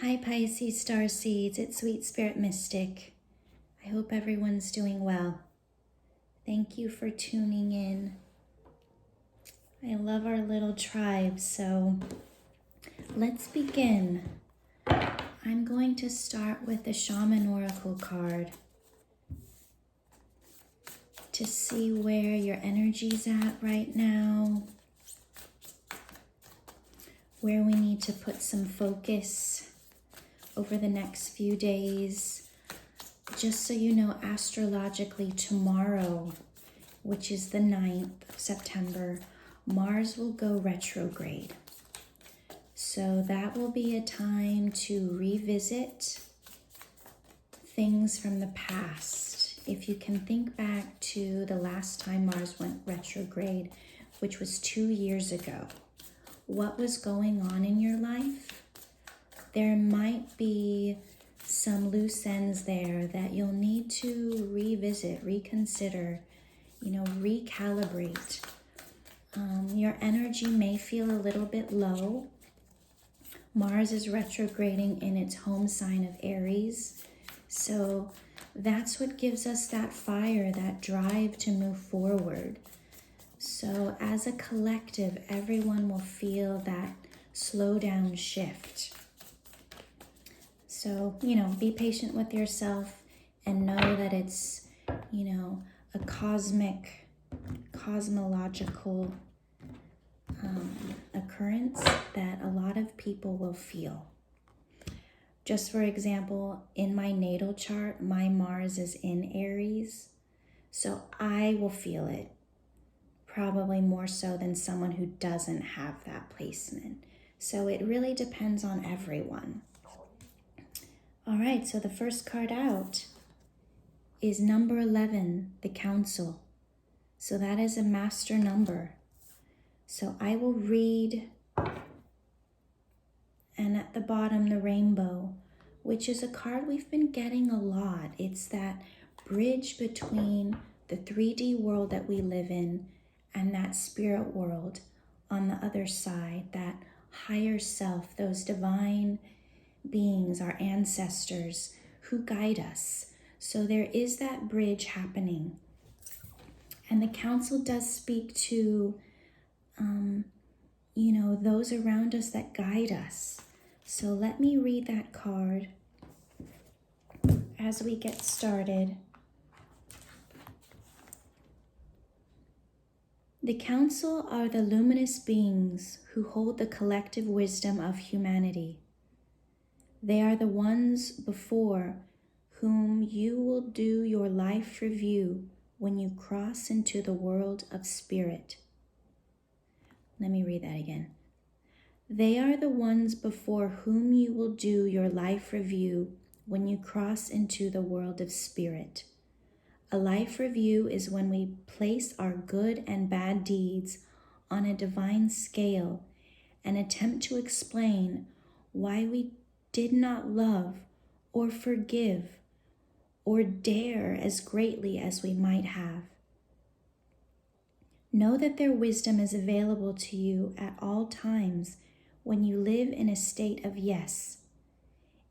Hi Pisces star seeds, it's Sweet Spirit Mystic. I hope everyone's doing well. Thank you for tuning in. I love our little tribe, so let's begin. I'm going to start with the Shaman Oracle card to see where your energy's at right now, where we need to put some focus over the next few days. Just so you know, astrologically tomorrow, which is the 9th of September, Mars will go retrograde. So that will be a time to revisit things from the past. If you can think back to the last time Mars went retrograde, which was 2 years ago, what was going on in your life? There might be some loose ends there that you'll need to revisit, reconsider, recalibrate. Your energy may feel a little bit low. Mars is retrograding in its home sign of Aries. So that's what gives us that fire, that drive to move forward. So as a collective, everyone will feel that slow down shift. So, be patient with yourself and know that it's, a cosmological occurrence that a lot of people will feel. Just for example, in my natal chart, my Mars is in Aries, so I will feel it probably more so than someone who doesn't have that placement. So it really depends on everyone. All right, so the first card out is number 11, the Council. So that is a master number. So I will read, and at the bottom, the rainbow, which is a card we've been getting a lot. It's that bridge between the 3D world that we live in and that spirit world on the other side, that higher self, those divine beings, our ancestors who guide us. So there is that bridge happening. And the Council does speak to, those around us that guide us. So let me read that card as we get started. The Council are the luminous beings who hold the collective wisdom of humanity. They are the ones before whom you will do your life review when you cross into the world of spirit. Let me read that again. They are the ones before whom you will do your life review when you cross into the world of spirit. A life review is when we place our good and bad deeds on a divine scale and attempt to explain why we did not love or forgive or dare as greatly as we might have. Know that their wisdom is available to you at all times when you live in a state of yes,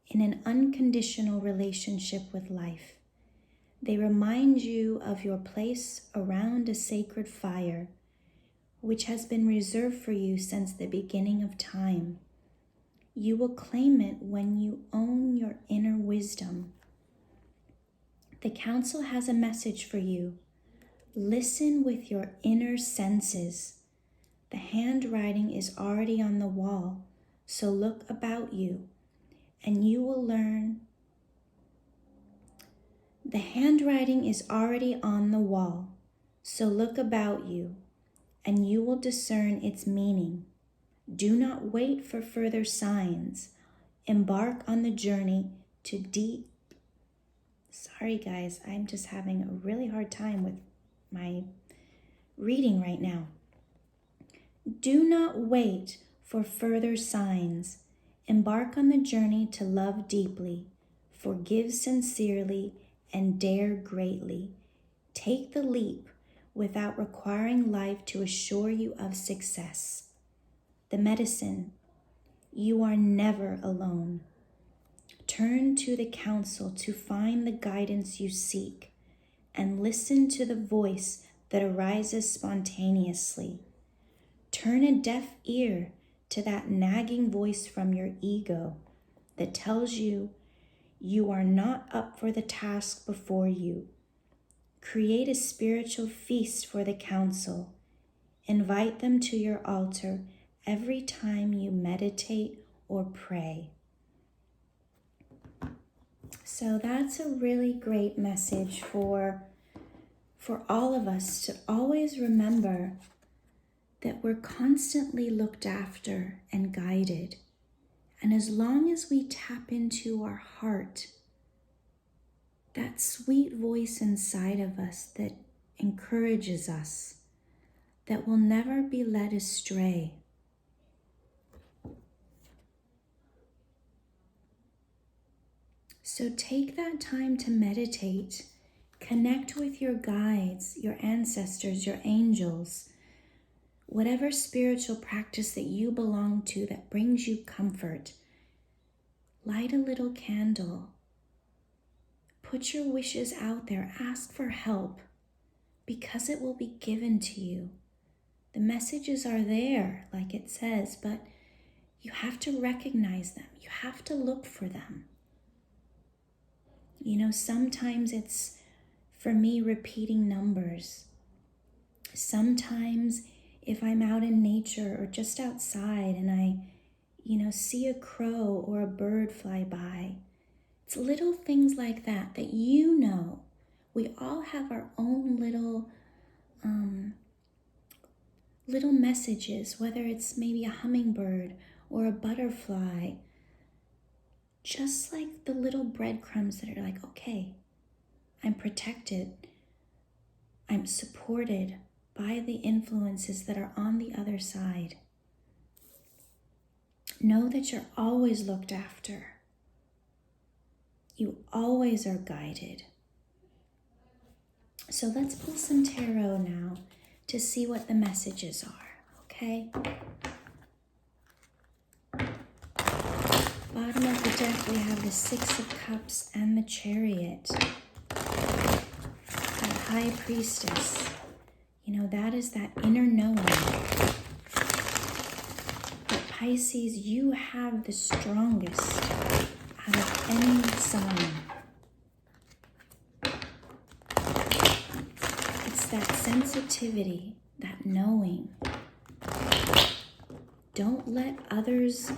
in an unconditional relationship with life. They remind you of your place around a sacred fire, which has been reserved for you since the beginning of time. You will claim it when you own your inner wisdom. The Council has a message for you. Listen with your inner senses. The handwriting is already on the wall, so look about you, and you will learn. The handwriting is already on the wall, so look about you, and you will discern its meaning. Do not wait for further signs. Embark on the journey to deep. Sorry guys, I'm just having a really hard time with my reading right now. Do not wait for further signs. Embark on the journey to love deeply, forgive sincerely, and dare greatly. Take the leap without requiring life to assure you of success. The medicine, you are never alone. Turn to the council to find the guidance you seek, and listen to the voice that arises spontaneously. Turn a deaf ear to that nagging voice from your ego that tells you you are not up for the task before you. Create a spiritual feast for the council. Invite them to your altar every time you meditate or pray. So that's a really great message for all of us to always remember that we're constantly looked after and guided. And as long as we tap into our heart, that sweet voice inside of us that encourages us, that will never be led astray. So take that time to meditate, connect with your guides, your ancestors, your angels, whatever spiritual practice that you belong to that brings you comfort. Light a little candle. Put your wishes out there. Ask for help, because it will be given to you. The messages are there, like it says, but you have to recognize them. You have to look for them. You know, sometimes it's, for me, repeating numbers. Sometimes if I'm out in nature or just outside and I, see a crow or a bird fly by, it's little things like that that we all have our own little messages, whether it's maybe a hummingbird or a butterfly, just like the little breadcrumbs that are like, okay, I'm protected, I'm supported by the influences that are on the other side. Know that you're always looked after. You always are guided. So let's pull some tarot now to see what the messages are, okay? Bottom of the deck, we have the Six of Cups and the Chariot. That High Priestess. That is that inner knowing. But Pisces, you have the strongest out of any sign. It's that sensitivity, that knowing. Don't let others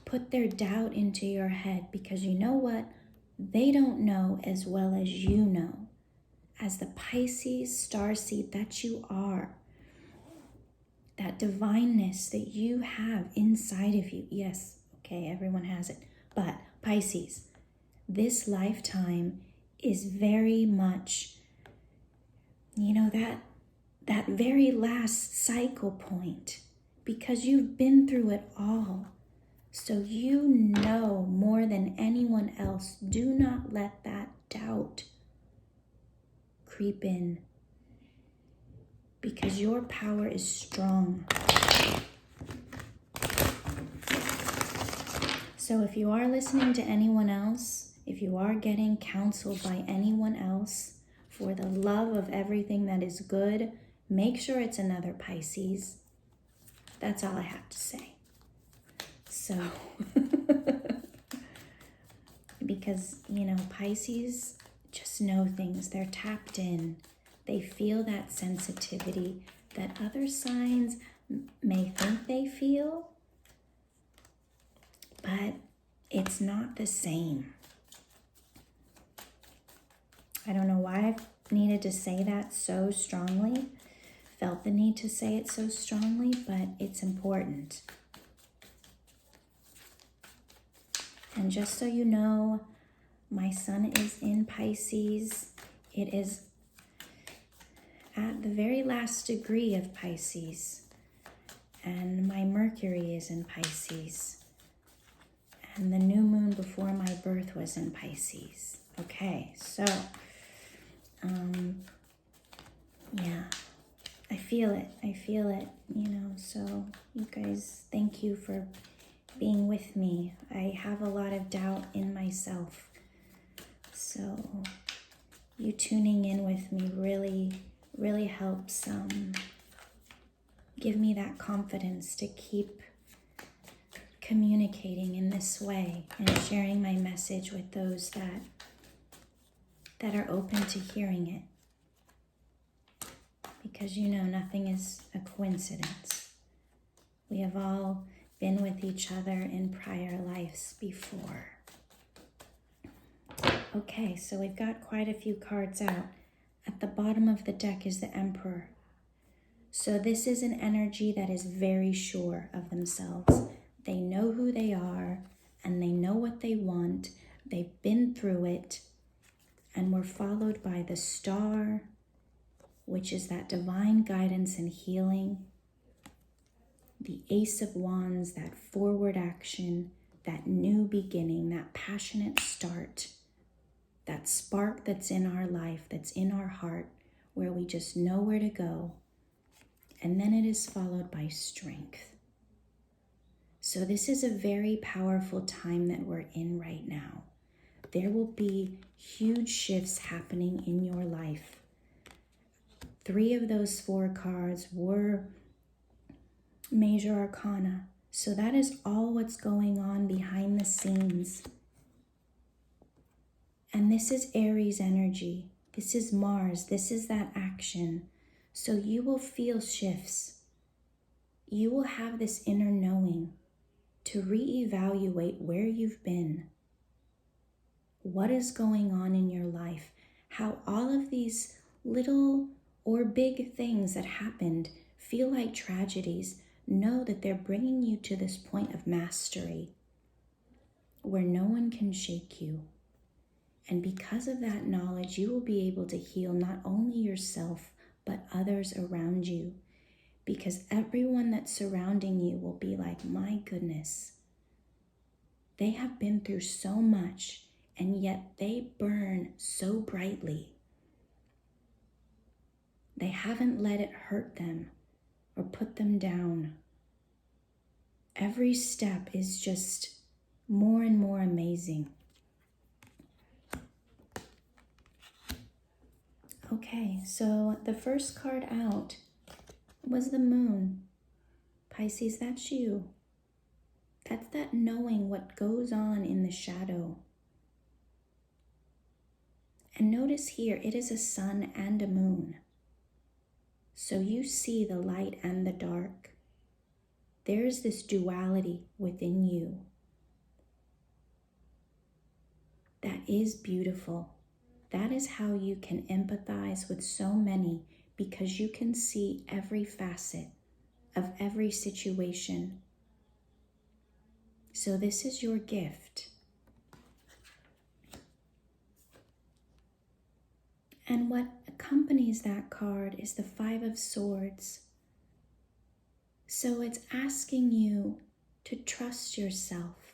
put their doubt into your head, because you know what? They don't know as well as you know. As the Pisces starseed that you are, that divineness that you have inside of you. Yes, okay, everyone has it. But Pisces, this lifetime is very much, that very last cycle point, because you've been through it all. So you know more than anyone else. Do not let that doubt creep in, because your power is strong. So if you are listening to anyone else, if you are getting counseled by anyone else, for the love of everything that is good, make sure it's another Pisces. That's all I have to say. So, because, Pisces just know things. They're tapped in. They feel that sensitivity that other signs may think they feel, but it's not the same. I don't know why I've needed to say that so strongly, felt the need to say it so strongly, but it's important. And just so you know, my sun is in Pisces. It is at the very last degree of Pisces. And my Mercury is in Pisces. And the new moon before my birth was in Pisces. Okay, so, yeah, I feel it, so you guys, thank you for being with me. I have a lot of doubt in myself. So you tuning in with me really helps give me that confidence to keep communicating in this way and sharing my message with those that are open to hearing it. Because nothing is a coincidence. We have all been with each other in prior lives before. Okay, so we've got quite a few cards out. At the bottom of the deck is the Emperor. So this is an energy that is very sure of themselves. They know who they are and they know what they want. They've been through it, and we're followed by the Star, which is that divine guidance and healing. The Ace of Wands, that forward action, that new beginning, that passionate start, that spark that's in our life, that's in our heart, where we just know where to go. And then it is followed by strength. So this is a very powerful time that we're in right now. There will be huge shifts happening in your life. 3 of those 4 cards were major arcana. So that is all what's going on behind the scenes. And this is Aries energy. This is Mars. This is that action. So you will feel shifts. You will have this inner knowing to reevaluate where you've been, what is going on in your life, how all of these little or big things that happened feel like tragedies. Know that they're bringing you to this point of mastery where no one can shake you. And because of that knowledge, you will be able to heal not only yourself, but others around you. Because everyone that's surrounding you will be like, my goodness, they have been through so much, and yet they burn so brightly. They haven't let it hurt them or put them down. Every step is just more and more amazing. Okay, so the first card out was the Moon. Pisces, that's you. That's that knowing what goes on in the shadow. And notice here, it is a sun and a moon. So you see the light and the dark. There's this duality within you that is beautiful. That is how you can empathize with so many, because you can see every facet of every situation. So this is your gift. And what accompanies that card is the 5 of Swords. So it's asking you to trust yourself,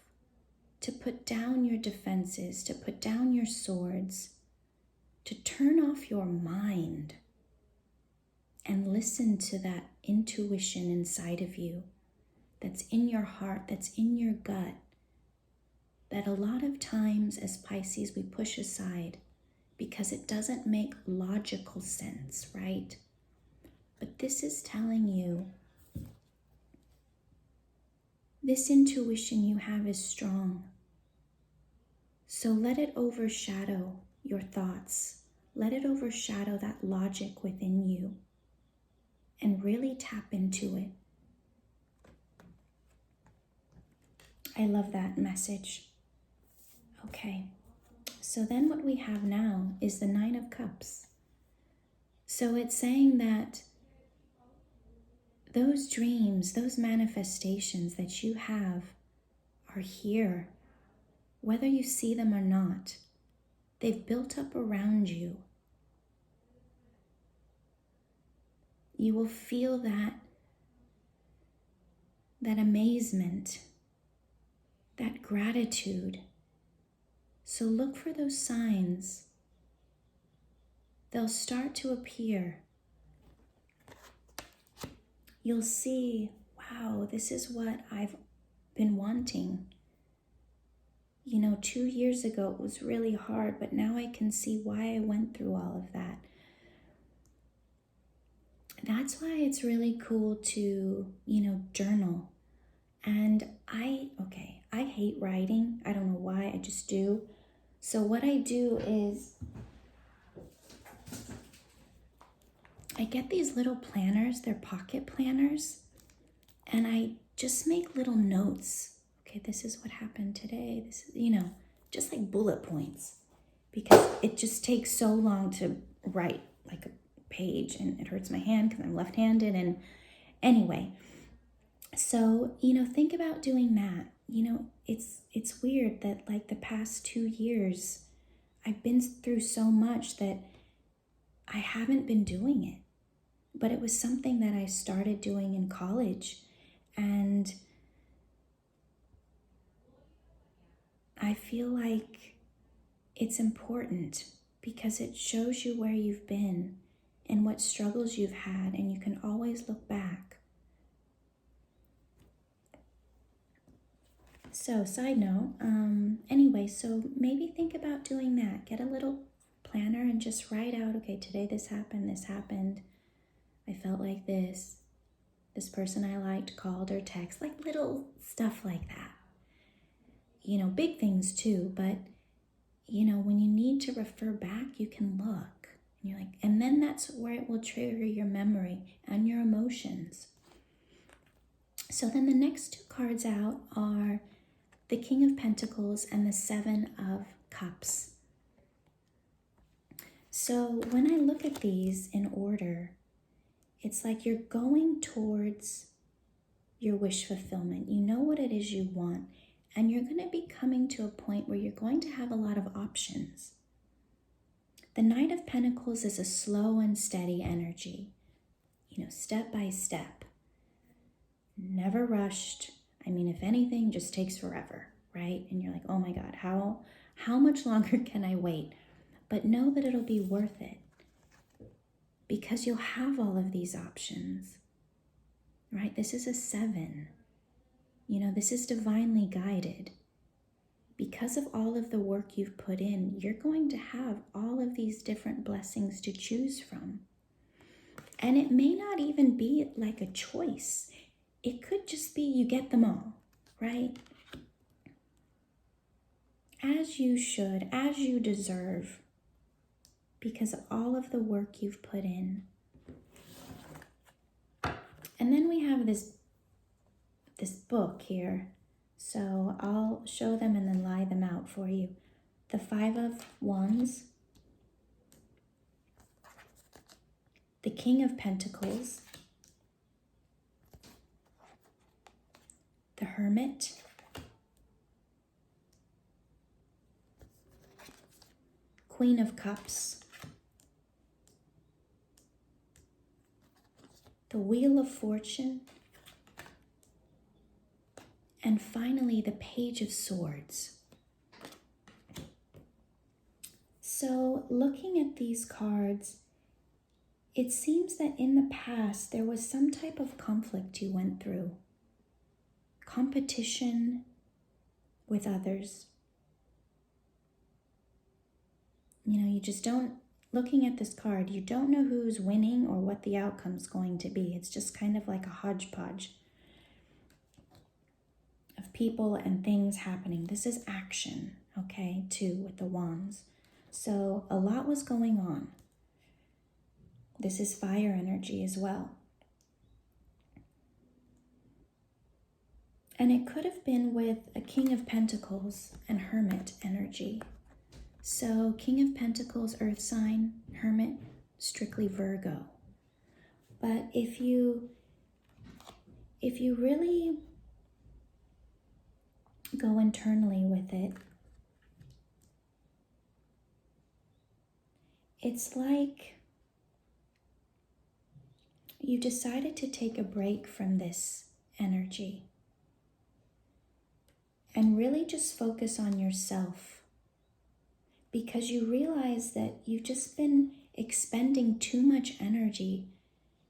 to put down your defenses, to put down your swords, to turn off your mind and listen to that intuition inside of you, that's in your heart, that's in your gut, that a lot of times as Pisces we push aside because it doesn't make logical sense, right? But this is telling you, this intuition you have is strong. So let it overshadow your thoughts. Let it overshadow that logic within you and really tap into it. I love that message. Okay, so then what we have now is the 9 of Cups. So it's saying that those dreams, those manifestations that you have are here, whether you see them or not. They've built up around you. You will feel that amazement, that gratitude. So look for those signs. They'll start to appear. You'll see, wow, this is what I've been wanting. 2 years ago it was really hard, but now I can see why I went through all of that. That's why it's really cool to, journal. And I hate writing. I don't know why, I just do. So what I do is I get these little planners, they're pocket planners, and I just make little notes. Okay, this is what happened today. This is, just like bullet points, because it just takes so long to write like a page, and it hurts my hand because I'm left-handed. And anyway, so, think about doing that. It's weird that like the past 2 years, I've been through so much that I haven't been doing it. But it was something that I started doing in college. And I feel like it's important because it shows you where you've been and what struggles you've had, and you can always look back. So, side note, anyway, so maybe think about doing that. Get a little planner and just write out, okay, today this happened. I felt like this person I liked called or text, like little stuff like that. Big things too, but when you need to refer back, you can look. And you're like, and then that's where it will trigger your memory and your emotions. So then the next 2 cards out are the King of Pentacles and the 7 of Cups. So when I look at these in order, it's like you're going towards your wish fulfillment. You know what it is you want, and you're going to be coming to a point where you're going to have a lot of options. The Knight of Pentacles is a slow and steady energy, step by step. Never rushed. I mean, if anything, just takes forever, right? And you're like, oh my God, how much longer can I wait? But know that it'll be worth it, because you'll have all of these options, right? This is a 7. This is divinely guided. Because of all of the work you've put in, you're going to have all of these different blessings to choose from. And it may not even be like a choice. It could just be you get them all, right? As you should, as you deserve, because of all of the work you've put in. And then we have this book here. So I'll show them and then lie them out for you. The 5 of Wands, the King of Pentacles, the Hermit, Queen of Cups, the Wheel of Fortune, and finally the Page of Swords. So looking at these cards, it seems that in the past there was some type of conflict you went through. Competition with others. You just don't, looking at this card, you don't know who's winning or what the outcome's going to be. It's just kind of like a hodgepodge of people and things happening. This is action, okay, too, with the wands. So a lot was going on. This is fire energy as well. And it could have been with a King of Pentacles and Hermit energy. So King of Pentacles, earth sign, Hermit, strictly Virgo. But if you really go internally with it, it's like you decided to take a break from this energy and really just focus on yourself, because you realize that you've just been expending too much energy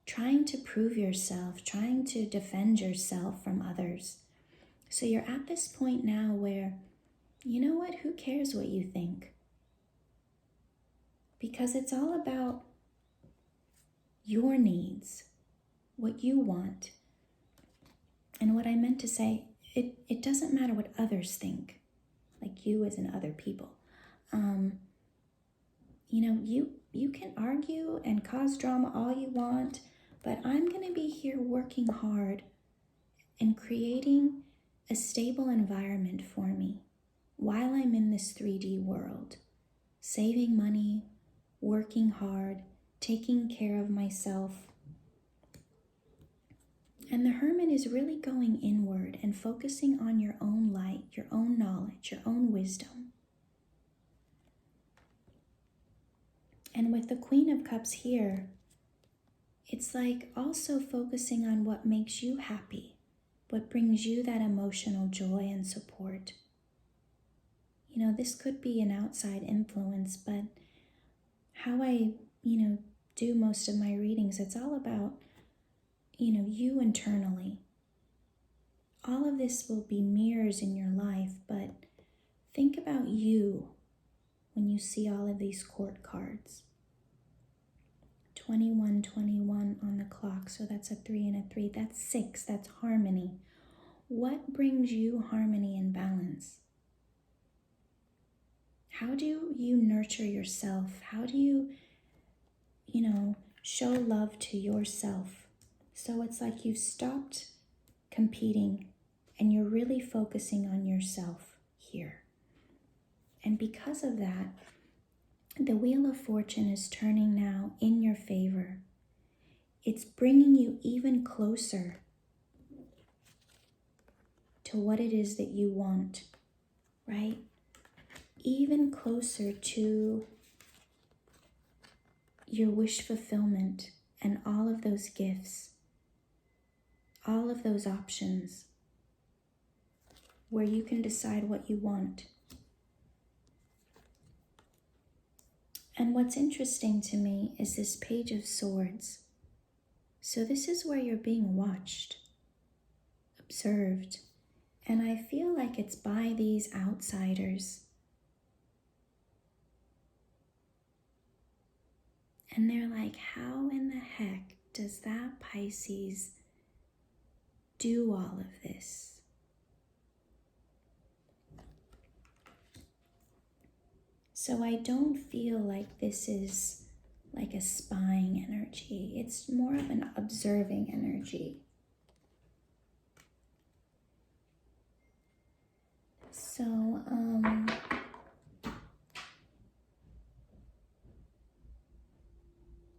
trying to prove yourself, trying to defend yourself from others. So you're at this point now where, you know what, who cares what you think? Because it's all about your needs, what you want. And what I meant to say, it doesn't matter what others think, like you as in other people. You can argue and cause drama all you want, but I'm going to be here working hard and creating a stable environment for me while I'm in this 3D world, saving money, working hard, taking care of myself. And the hermit is really going inward and focusing on your own light, your own knowledge, your own wisdom. And with the Queen of Cups here, it's like also focusing on what makes you happy, what brings you that emotional joy and support. This could be an outside influence, but how I, do most of my readings, it's all about, you internally. All of this will be mirrors in your life, but think about you when you see all of these court cards. 21, 21 on the clock, so that's a 3 and a 3. That's 6, that's harmony. What brings you harmony and balance? How do you nurture yourself? How do you, show love to yourself? So it's like you've stopped competing and you're really focusing on yourself here. And because of that, the Wheel of Fortune is turning now in your favor. It's bringing you even closer to what it is that you want, right? Even closer to your wish fulfillment and all of those gifts, all of those options where you can decide what you want. And what's interesting to me is this Page of Swords. So this is where you're being watched, observed, and I feel like it's by these outsiders. And they're like, how in the heck does that Pisces do all of this? So I don't feel like this is like a spying energy. It's more of an observing energy.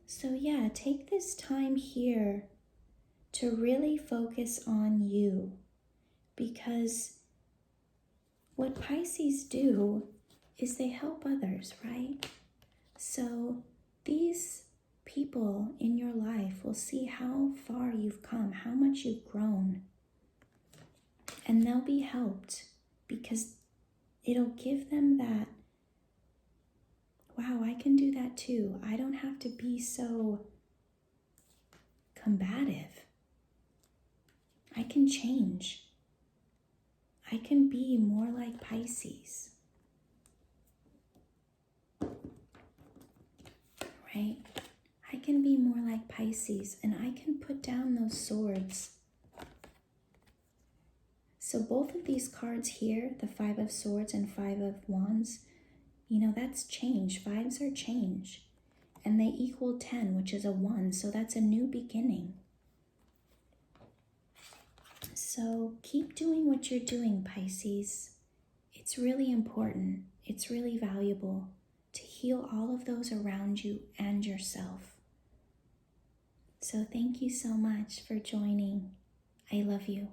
So yeah, take this time here to really focus on you, because what Pisces do is they help others, right? So these people in your life will see how far you've come, how much you've grown, and they'll be helped because it'll give them that, wow, I can do that too. I don't have to be so combative. I can change. I can be more like Pisces. Right? I can be more like Pisces, and I can put down those swords. So both of these cards here, the 5 of Swords and 5 of Wands, that's change. 5s are change. And they equal 10, which is a 1. So that's a new beginning. So keep doing what you're doing, Pisces. It's really important. It's really valuable to heal all of those around you and yourself. So thank you so much for joining. I love you.